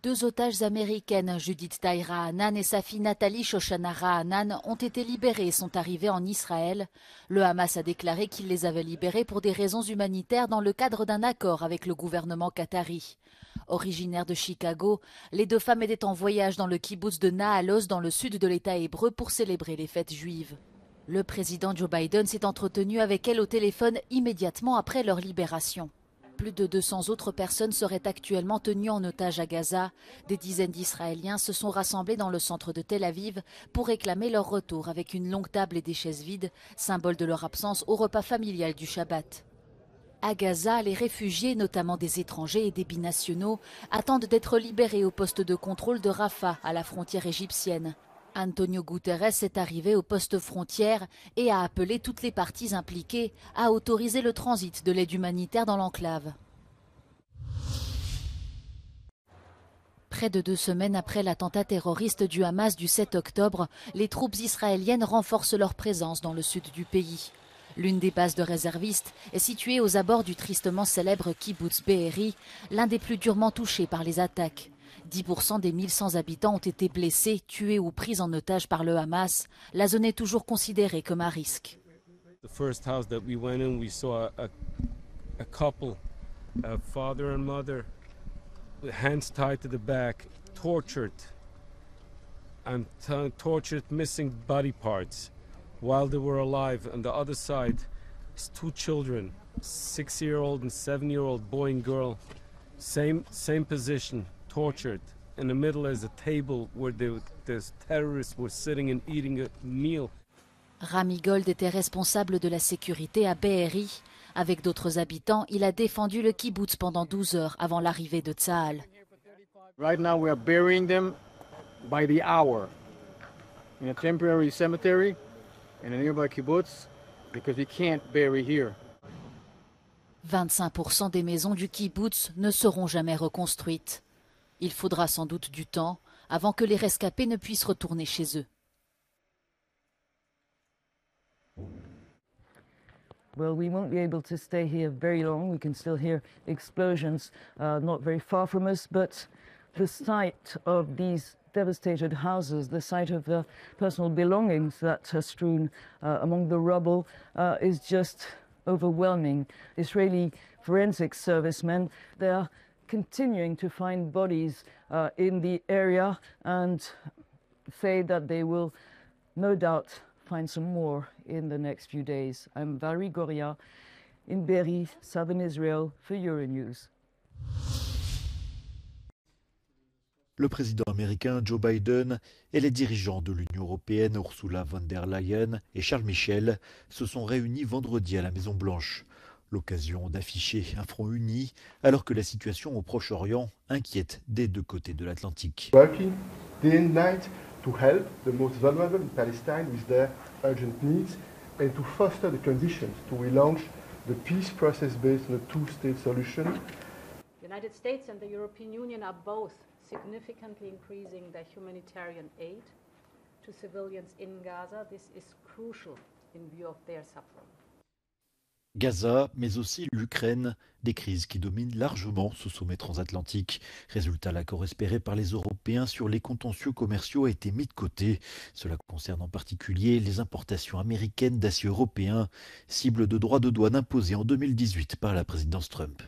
Deux otages américaines, Judith Taïra Hanan et sa fille Nathalie Shoshanara Hanan, ont été libérées et sont arrivées en Israël. Le Hamas a déclaré qu'il les avait libérées pour des raisons humanitaires dans le cadre d'un accord avec le gouvernement qatari. Originaires de Chicago, les deux femmes étaient en voyage dans le kibboutz de Nahalos dans le sud de l'État hébreu pour célébrer les fêtes juives. Le président Joe Biden s'est entretenu avec elles au téléphone immédiatement après leur libération. Plus de 200 autres personnes seraient actuellement tenues en otage à Gaza. Des dizaines d'Israéliens se sont rassemblés dans le centre de Tel Aviv pour réclamer leur retour avec une longue table et des chaises vides, symbole de leur absence au repas familial du Shabbat. À Gaza, les réfugiés, notamment des étrangers et des binationaux, attendent d'être libérés au poste de contrôle de Rafah, à la frontière égyptienne. Antonio Guterres est arrivé au poste frontière et a appelé toutes les parties impliquées à autoriser le transit de l'aide humanitaire dans l'enclave. Près de 2 semaines après l'attentat terroriste du Hamas du 7 octobre, les troupes israéliennes renforcent leur présence dans le sud du pays. L'une des bases de réservistes est située aux abords du tristement célèbre kibboutz Be'eri, l'un des plus durement touchés par les attaques. 10% des 1100 habitants ont été blessés, tués ou pris en otage par le Hamas. La zone est toujours considérée comme à risque. The first house that we went in, we saw a couple, a father and mother, with hands tied to the back, tortured, and tortured, missing body parts while they were alive. On the other side, it's 2 children, 6-year-old and 7-year-old boy and girl, same position. Tortured. In the middle is a table where the terrorists were sitting and eating a meal. Rami Gold était responsable de la sécurité à Be'eri. Avec d'autres habitants, il a défendu le kibboutz pendant 12 heures avant l'arrivée de Tsahal. Right now we are burying them by the hour in a temporary cemetery in a nearby kibbutz because we can't bury here. 25% des maisons du kibboutz ne seront jamais reconstruites. Il faudra sans doute du temps avant que les rescapés ne puissent retourner chez eux. Well, we won't be able to stay here very long. We can still hear explosions not very far from us, but the sight of these devastated houses, the sight of the personal belongings that are strewn among the rubble is just overwhelming. Israeli forensic servicemen, they are continuing to find bodies in the area and say that they will no doubt find some more in the next few days. I'm Valerie Goria in Be'eri, southern Israel, for Euronews. Le président américain Joe Biden et les dirigeants de l'Union européenne Ursula von der Leyen et Charles Michel se sont réunis vendredi à la Maison-Blanche. L'occasion d'afficher un front uni alors que la situation au Proche-Orient inquiète des deux côtés de l'Atlantique. Working day and night to help the most vulnerable in Palestine with their urgent needs and to foster the conditions to relaunch the peace process based on a two-state solution. The United States and the European Union are both significantly increasing their humanitarian aid to civilians in Gaza. This is crucial in view of their suffering. Gaza, mais aussi l'Ukraine, des crises qui dominent largement ce sommet transatlantique. Résultat, l'accord espéré par les Européens sur les contentieux commerciaux a été mis de côté. Cela concerne en particulier les importations américaines d'acier européen, cible de droits de douane imposés en 2018 par la présidence Trump.